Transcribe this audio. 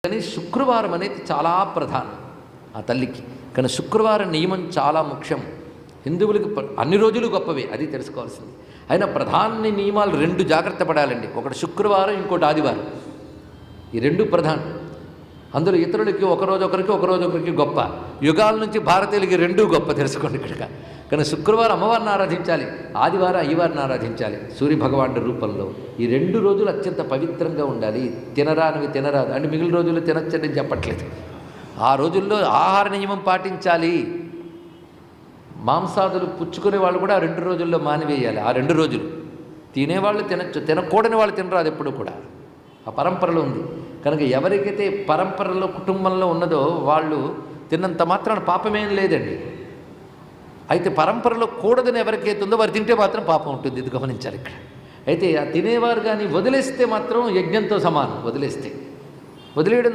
కానీ శుక్రవారం అనేది చాలా ప్రధానం ఆ తల్లికి. కానీ శుక్రవారం నియమం చాలా ముఖ్యం. హిందువులకు అన్ని రోజులు గొప్పవే, అది తెలుసుకోవాల్సింది. అయినా ప్రధాన నియమాలు రెండు జాగ్రత్త పడాలండి. ఒకటి శుక్రవారం, ఇంకోటి ఆదివారం. ఈ రెండు ప్రధానం. అందులో ఇతరులకి ఒకరోజు ఒకరికి గొప్ప. యుగాల నుంచి భారతీయులకి రెండూ గొప్ప, తెలుసుకోండి ఇక్కడ. కానీ శుక్రవారం అమ్మవారిని ఆరాధించాలి, ఆదివారం అయ్యవారిని ఆరాధించాలి సూర్యభగవానుడి రూపంలో. ఈ రెండు రోజులు అత్యంత పవిత్రంగా ఉండాలి. తినరానివి తినరాదు అంటే మిగిలిన రోజుల్లో తినచ్చని చెప్పట్లేదు. ఆ రోజుల్లో ఆహార నియమం పాటించాలి. మాంసాదులు పుచ్చుకునే వాళ్ళు కూడా ఆ 2 రోజుల్లో మానివేయాలి. ఆ 2 రోజులు తినేవాళ్ళు తినచ్చు, తినకూడని వాళ్ళు తినరాదు ఎప్పుడు కూడా. ఆ పరంపరలో ఉంది. కనుక ఎవరికైతే పరంపరలో కుటుంబంలో ఉన్నదో వాళ్ళు తిన్నంత మాత్రాన పాపమేం లేదండి. అయితే పరంపరలో కూడదని ఎవరికైతే ఉందో వారు తింటే మాత్రం పాపం ఉంటుంది, ఇది గమనించాలి ఇక్కడ. అయితే ఆ తినేవారు కానీ వదిలేస్తే మాత్రం యజ్ఞంతో సమానం. వదిలేయడం